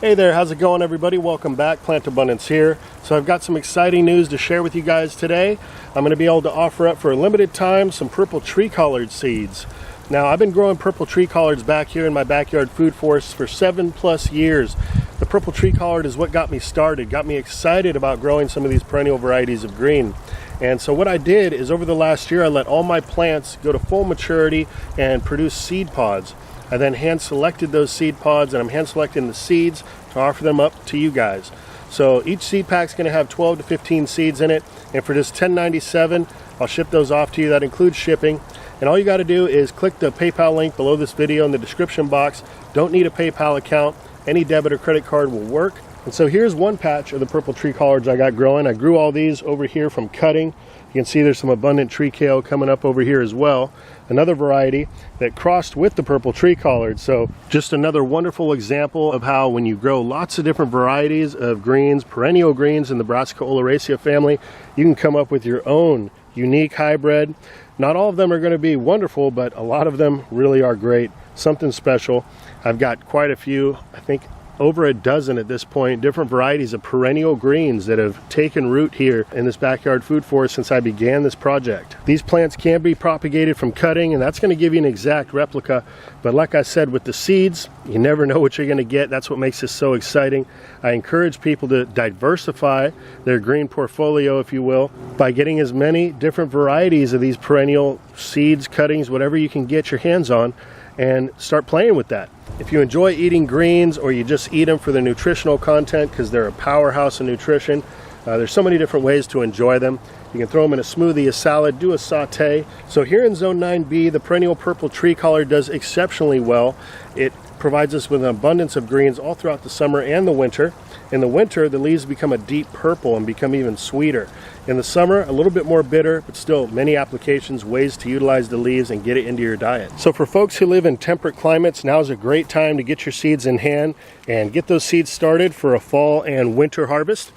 Hey there, how's it going everybody? Welcome back, Plant Abundance here. So I've got some exciting news to share with you guys today. I'm going to be able to offer up for a limited time some purple tree collard seeds. Now I've been growing purple tree collards back here in my backyard food forest for 7+ years. The purple tree collard is what got me started, got me excited about growing some of these perennial varieties of green. And so what I did is over the last year I let all my plants go to full maturity and produce seed pods. I then hand selected those seed pods, and I'm hand selecting the seeds to offer them up to you guys. So each seed pack is going to have 12 to 15 seeds in it, and for just $10.97 I'll ship those off to you. That includes shipping, and all you got to do is click the PayPal link below this video in the description box. Don't need a PayPal account. Any debit or credit card will work. And so here's one patch of the purple tree collards I got growing. I grew all these over here from cutting. You can see there's some abundant tree kale coming up over here as well. Another variety that crossed with the purple tree collard. So just another wonderful example of how when you grow lots of different varieties of greens, perennial greens in the Brassica oleracea family, you can come up with your own unique hybrid. Not all of them are going to be wonderful, but a lot of them really are great. Something special. I've got quite a few, I think over a dozen at this point, different varieties of perennial greens that have taken root here in this backyard food forest since I began this project. These plants can be propagated from cutting, and that's going to give you an exact replica, but like I said, with the seeds, you never know what you're going to get. That's what makes this so exciting. I encourage people to diversify their green portfolio, if you will, by getting as many different varieties of these perennial seeds, cuttings, whatever you can get your hands on, and start playing with that. If you enjoy eating greens, or you just eat them for the nutritional content because they're a powerhouse of nutrition, there's so many different ways to enjoy them. You can throw them in a smoothie, a salad, do a saute. So here in Zone 9B, the perennial purple tree collard does exceptionally well. It provides us with an abundance of greens all throughout the summer and the winter. In the winter, the leaves become a deep purple and become even sweeter. In the summer, a little bit more bitter, but still many applications, ways to utilize the leaves and get it into your diet. So for folks who live in temperate climates, now is a great time to get your seeds in hand and get those seeds started for a fall and winter harvest.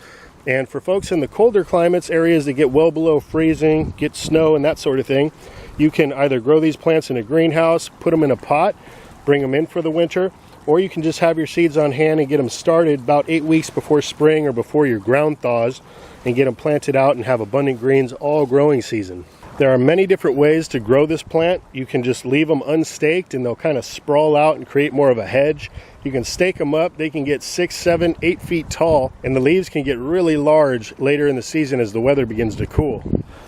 And for folks in the colder climates, areas that get well below freezing, get snow and that sort of thing, you can either grow these plants in a greenhouse, put them in a pot, bring them in for the winter, or you can just have your seeds on hand and get them started about 8 weeks before spring or before your ground thaws, and get them planted out and have abundant greens all growing season. There are many different ways to grow this plant. You can just leave them unstaked and they'll kind of sprawl out and create more of a hedge. You can stake them up. They can get 6, 7, 8 feet tall, and the leaves can get really large later in the season as the weather begins to cool.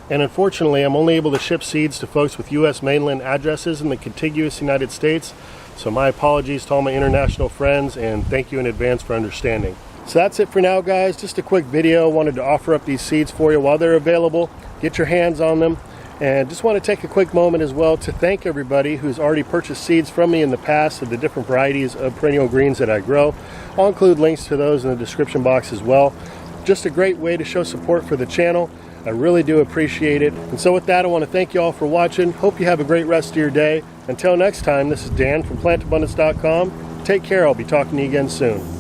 And unfortunately, I'm only able to ship seeds to folks with U.S. mainland addresses in the contiguous United States. So my apologies to all my international friends, and thank you in advance for understanding. So that's it for now, guys. Just a quick video. Wanted to offer up these seeds for you while they're available. Get your hands on them. And just want to take a quick moment as well to thank everybody who's already purchased seeds from me in the past of the different varieties of perennial greens that I grow. I'll include links to those in the description box as well. Just a great way to show support for the channel. I really do appreciate it. And so with that, I want to thank you all for watching. Hope you have a great rest of your day. Until next time, this is Dan from plantabundance.com. Take care. I'll be talking to you again soon.